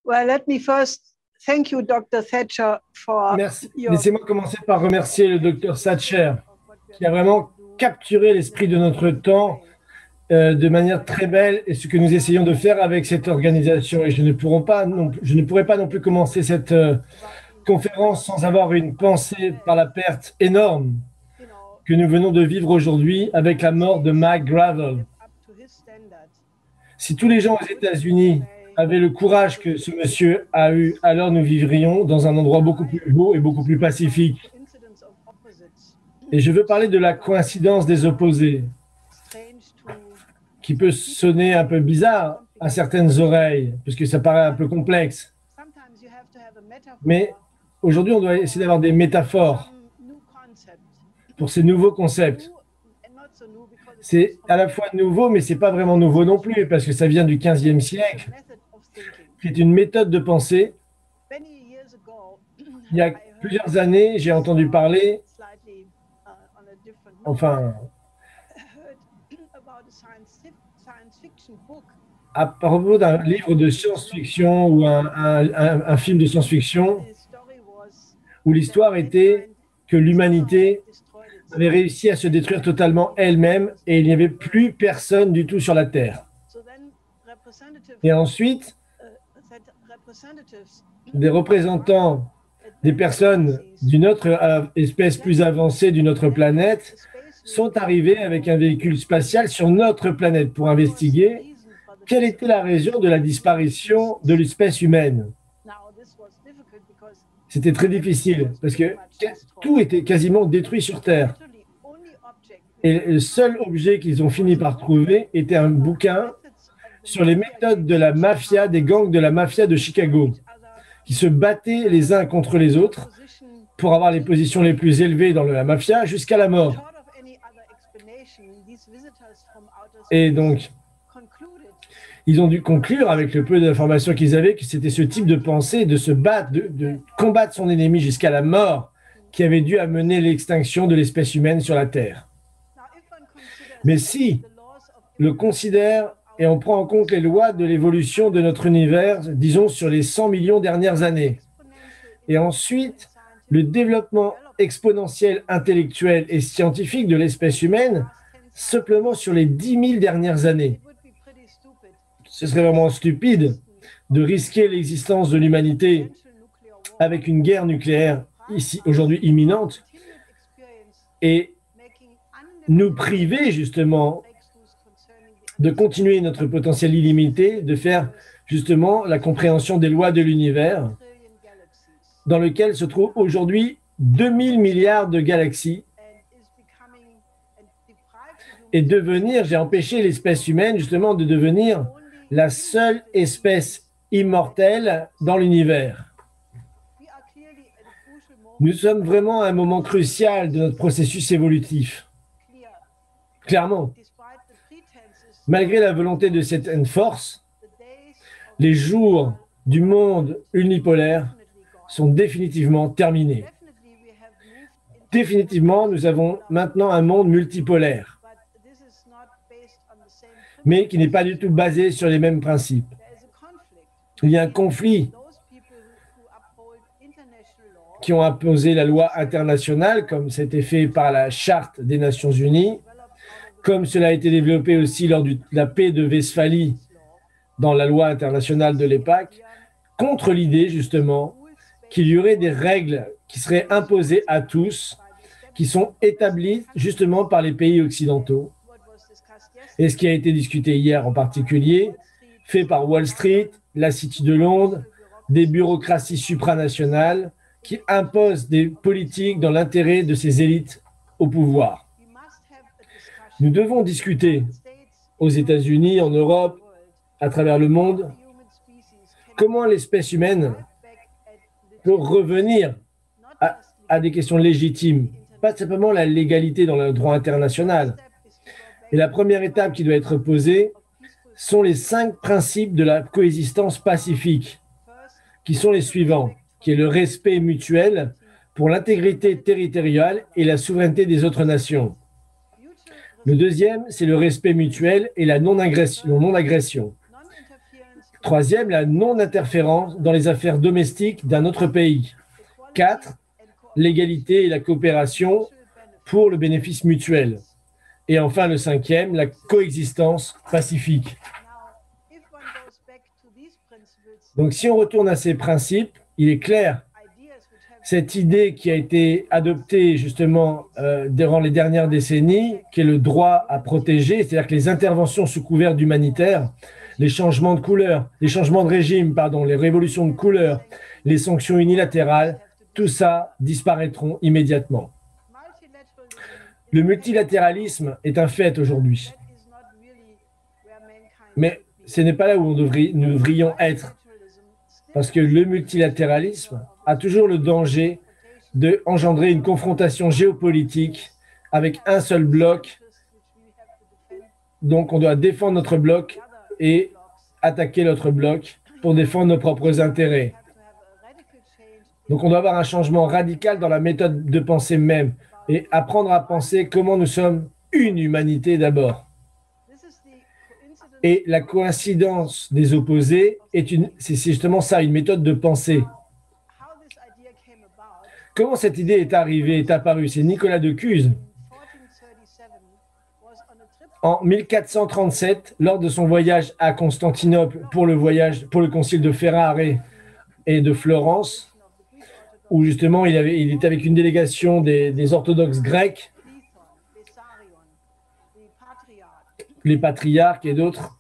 Well, let me first thank you, Dr. Thatcher, for Merci. Laissez-moi commencer par remercier le Dr. Thatcher, qui a vraiment capturé l'esprit de notre temps de manière très belle et ce que nous essayons de faire avec cette organisation. Et je ne pourrais pas non plus commencer cette conférence sans avoir une pensée par la perte énorme que nous venons de vivre aujourd'hui avec la mort de Mike Gravel. Si tous les gens aux États-Unis avaient le courage que ce monsieur a eu, alors nous vivrions dans un endroit beaucoup plus beau et beaucoup plus pacifique. Et je veux parler de la coïncidence des opposés, qui peut sonner un peu bizarre à certaines oreilles, puisque ça paraît un peu complexe. Mais aujourd'hui, on doit essayer d'avoir des métaphores pour ces nouveaux concepts. C'est à la fois nouveau, mais ce n'est pas vraiment nouveau non plus, parce que ça vient du XVe siècle. C'est une méthode de pensée. Il y a plusieurs années, j'ai entendu parler, à propos d'un livre de science-fiction ou un film de science-fiction, où l'histoire était que l'humanité avait réussi à se détruire totalement elle-même et il n'y avait plus personne du tout sur la Terre. Et ensuite, des représentants des personnes d'une autre espèce plus avancée d'une autre planète sont arrivés avec un véhicule spatial sur notre planète pour investiguer quelle était la raison de la disparition de l'espèce humaine. C'était très difficile parce que tout était quasiment détruit sur Terre. Et le seul objet qu'ils ont fini par trouver était un bouquin sur les méthodes de la mafia, des gangs de la mafia de Chicago, qui se battaient les uns contre les autres pour avoir les positions les plus élevées dans la mafia jusqu'à la mort. Et donc, ils ont dû conclure avec le peu d'informations qu'ils avaient que c'était ce type de pensée, de se battre, de combattre son ennemi jusqu'à la mort, qui avait dû amener l'extinction de l'espèce humaine sur la Terre. Mais si le considère et on prend en compte les lois de l'évolution de notre univers, disons sur les 100 millions dernières années, et ensuite le développement exponentiel intellectuel et scientifique de l'espèce humaine, simplement sur les 10 000 dernières années. Ce serait vraiment stupide de risquer l'existence de l'humanité avec une guerre nucléaire ici aujourd'hui imminente et nous priver justement de continuer notre potentiel illimité, de faire justement la compréhension des lois de l'univers dans lequel se trouvent aujourd'hui 2000 milliards de galaxies et j'ai empêché l'espèce humaine justement de devenir la seule espèce immortelle dans l'univers. Nous sommes vraiment à un moment crucial de notre processus évolutif. Clairement, malgré la volonté de cette force, les jours du monde unipolaire sont définitivement terminés. Définitivement, nous avons maintenant un monde multipolaire, mais qui n'est pas du tout basé sur les mêmes principes. Il y a un conflit qui ont imposé la loi internationale, comme c'était fait par la Charte des Nations Unies, comme cela a été développé aussi lors de la paix de Westphalie dans la loi internationale de l'EPAC, contre l'idée justement qu'il y aurait des règles qui seraient imposées à tous, qui sont établies justement par les pays occidentaux. Et ce qui a été discuté hier en particulier, fait par Wall Street, la City de Londres, des bureaucraties supranationales qui imposent des politiques dans l'intérêt de ces élites au pouvoir. Nous devons discuter aux États-Unis, en Europe, à travers le monde, comment l'espèce humaine peut revenir à des questions légitimes, pas simplement la légalité dans le droit international. Et la première étape qui doit être posée sont les 5 principes de la coexistence pacifique, qui sont les suivants, qui est le respect mutuel pour l'intégrité territoriale et la souveraineté des autres nations. Le deuxième, c'est le respect mutuel et la non-agression. Troisième, la non-interférence dans les affaires domestiques d'un autre pays. 4, l'égalité et la coopération pour le bénéfice mutuel. Et enfin, le cinquième, la coexistence pacifique. Donc, si on retourne à ces principes, il est clair, cette idée qui a été adoptée justement durant les dernières décennies, qui est le droit à protéger, c'est-à-dire que les interventions sous couvert d'humanitaire, les changements de couleur, les changements de régime, pardon, les révolutions de couleur, les sanctions unilatérales, tout ça disparaîtront immédiatement. Le multilatéralisme est un fait aujourd'hui. Mais ce n'est pas là où nous devrions être. Parce que le multilatéralisme a toujours le danger d'engendrer une confrontation géopolitique avec un seul bloc. Donc, on doit défendre notre bloc et attaquer l'autre bloc pour défendre nos propres intérêts. Donc, on doit avoir un changement radical dans la méthode de pensée même et apprendre à penser comment nous sommes une humanité d'abord. Et la coïncidence des opposés c'est justement ça, une méthode de pensée. Comment cette idée est arrivée, est apparue? C'est Nicolas de Cuse. En 1437, lors de son voyage à Constantinople pour le concile de Ferrare et de Florence, où justement il était avec une délégation des orthodoxes grecs, les patriarques et d'autres.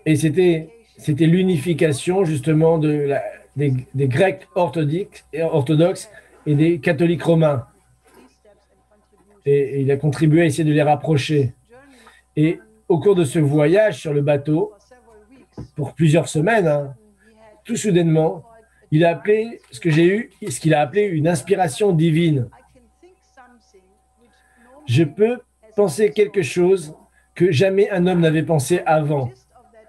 Et c'était l'unification justement des Grecs orthodoxes et des catholiques romains. Et il a contribué à essayer de les rapprocher. Et au cours de ce voyage sur le bateau, pour plusieurs semaines, tout soudainement, il a appelé ce qu'il a appelé une inspiration divine. Je peux penser quelque chose que jamais un homme n'avait pensé avant.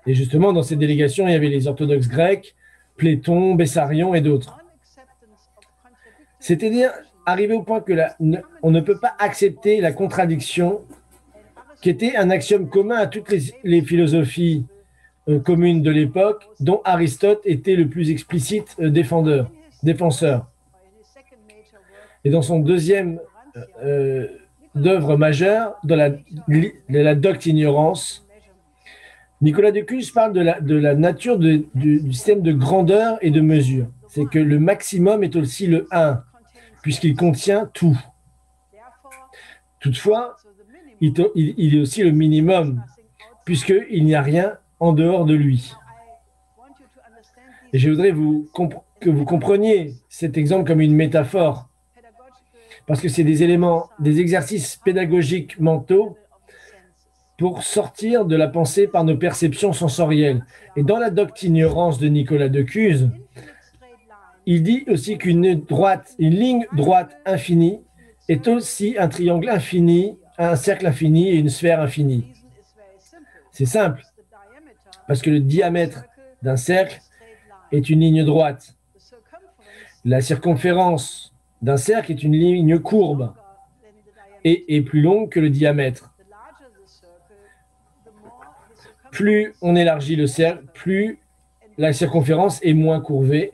Et justement, dans cette délégation, il y avait les orthodoxes grecs, Platon, Bessarion et d'autres. C'est-à-dire arriver au point que on ne peut pas accepter la contradiction, qui était un axiome commun à toutes les philosophies communes de l'époque, dont Aristote était le plus explicite défenseur. Et dans son deuxième d'œuvre majeure, de la docte-ignorance, Nicolas de Cuse parle de la nature du système de grandeur et de mesure. C'est que le maximum est aussi le 1, puisqu'il contient tout. Toutefois, il est aussi le minimum, puisqu'il n'y a rien en dehors de lui. Et je voudrais que vous compreniez cet exemple comme une métaphore, parce que c'est des exercices pédagogiques mentaux pour sortir de la pensée par nos perceptions sensorielles. Et dans la docte-ignorance de Nicolas de Cuse, il dit aussi qu'une ligne droite infinie est aussi un triangle infini, un cercle infini et une sphère infinie. C'est simple, parce que le diamètre d'un cercle est une ligne droite. La circonférence d'un cercle est une ligne courbe et est plus longue que le diamètre. Plus on élargit le cercle, plus la circonférence est moins courbée,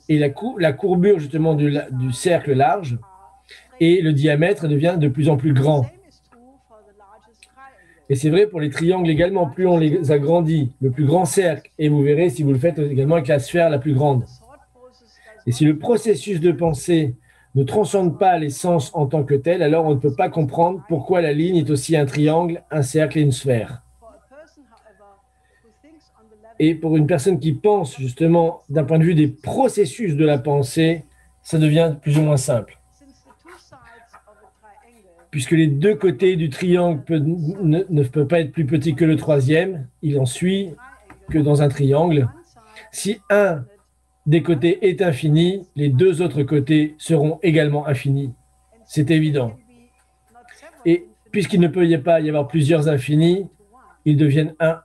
et la courbure justement du cercle large et le diamètre devient de plus en plus grand. Et c'est vrai pour les triangles également, plus on les agrandit, le plus grand cercle, et vous verrez si vous le faites également avec la sphère la plus grande. Et si le processus de pensée ne transcende pas les sens en tant que tel, alors on ne peut pas comprendre pourquoi la ligne est aussi un triangle, un cercle et une sphère. Et pour une personne qui pense justement d'un point de vue des processus de la pensée, ça devient plus ou moins simple. Puisque les deux côtés du triangle ne peuvent pas être plus petits que le troisième, il en suit que dans un triangle, si un des côtés est infini, les deux autres côtés seront également infinis. C'est évident. Et puisqu'il ne peut pas y avoir plusieurs infinis, ils deviennent un.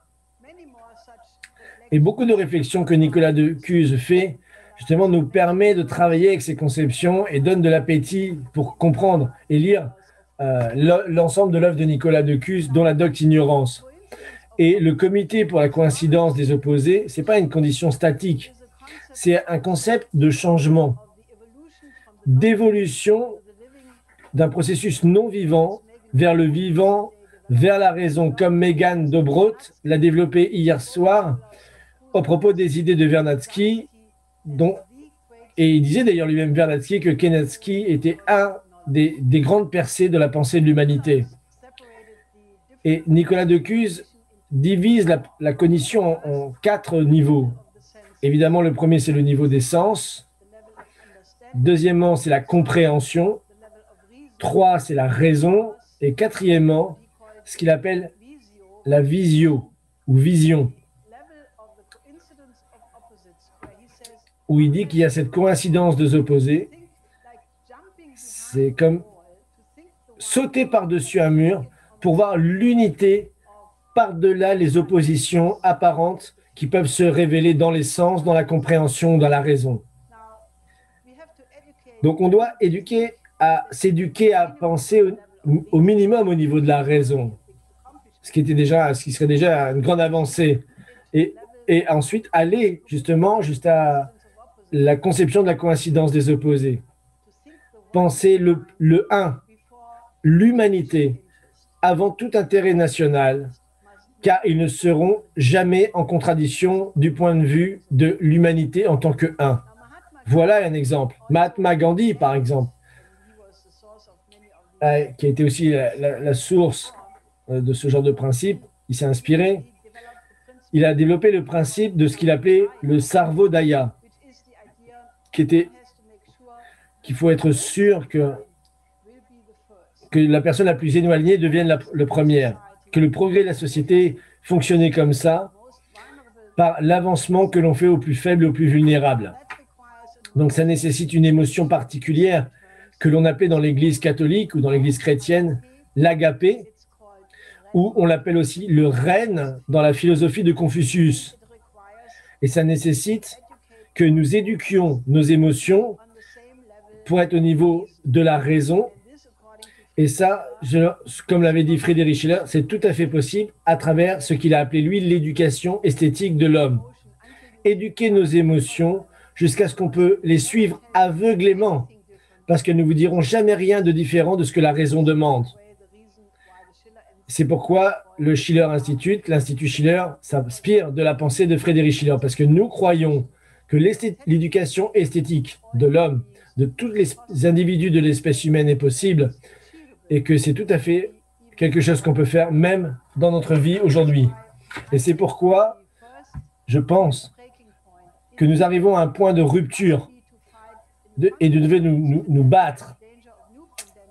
Et beaucoup de réflexions que Nicolas de Cuse fait, justement, nous permet de travailler avec ces conceptions et donne de l'appétit pour comprendre et lire l'ensemble de l'œuvre de Nicolas de Cuse, dont la docte-ignorance. Et le comité pour la coïncidence des opposés, ce n'est pas une condition statique, c'est un concept de changement, d'évolution d'un processus non vivant vers le vivant, vers la raison, comme Megan Dobrot l'a développé hier soir au propos des idées de Vernadsky, et il disait d'ailleurs lui-même Vernadsky que Vernadsky était un des grandes percées de la pensée de l'humanité. Et Nicolas de Cuse divise la cognition en 4 niveaux. Évidemment, le premier, c'est le niveau des sens. Deuxièmement, c'est la compréhension. 3, c'est la raison. Et quatrièmement, ce qu'il appelle la visio ou vision, où il dit qu'il y a cette coïncidence des opposés. C'est comme sauter par-dessus un mur pour voir l'unité par-delà les oppositions apparentes qui peuvent se révéler dans les sens, dans la compréhension, dans la raison. Donc on doit s'éduquer à penser au minimum au niveau de la raison, ce qui serait déjà une grande avancée. Et ensuite aller justement jusqu'à la conception de la coïncidence des opposés. Penser le un, l'humanité, avant tout intérêt national, car ils ne seront jamais en contradiction du point de vue de l'humanité en tant que un. Voilà un exemple. Mahatma Gandhi, par exemple, qui a été aussi la source de ce genre de principe, il s'est inspiré. Il a développé le principe de ce qu'il appelait le Sarvodaya, qu'il faut être sûr que la personne la plus éloignée devienne la première, que le progrès de la société fonctionnait comme ça, par l'avancement que l'on fait aux plus faibles et aux plus vulnérables. Donc ça nécessite une émotion particulière que l'on appelait dans l'Église catholique ou dans l'Église chrétienne l'agapé, ou on l'appelle aussi le règne dans la philosophie de Confucius. Et ça nécessite que nous éduquions nos émotions pour être au niveau de la raison. Et ça, comme l'avait dit Friedrich Schiller, c'est tout à fait possible à travers ce qu'il a appelé, lui, l'éducation esthétique de l'homme. Éduquer nos émotions jusqu'à ce qu'on peut les suivre aveuglément, parce qu'elles ne vous diront jamais rien de différent de ce que la raison demande. C'est pourquoi le Schiller Institute, l'Institut Schiller, s'inspire de la pensée de Friedrich Schiller, parce que nous croyons que l'éducation esthétique de l'homme, de tous les individus de l'espèce humaine est possible, et que c'est tout à fait quelque chose qu'on peut faire même dans notre vie aujourd'hui. Et c'est pourquoi je pense que nous arrivons à un point de rupture et de devons nous battre.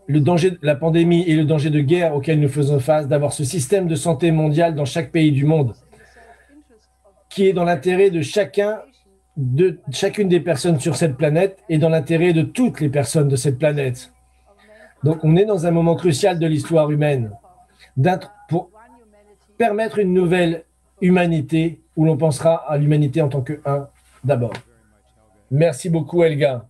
Le danger de la pandémie et le danger de guerre auquel nous faisons face, d'avoir ce système de santé mondial dans chaque pays du monde, qui est dans l'intérêt de chacune des personnes sur cette planète et dans l'intérêt de toutes les personnes de cette planète. Donc on est dans un moment crucial de l'histoire humaine pour permettre une nouvelle humanité où l'on pensera à l'humanité en tant que un d'abord. Merci beaucoup, Helga.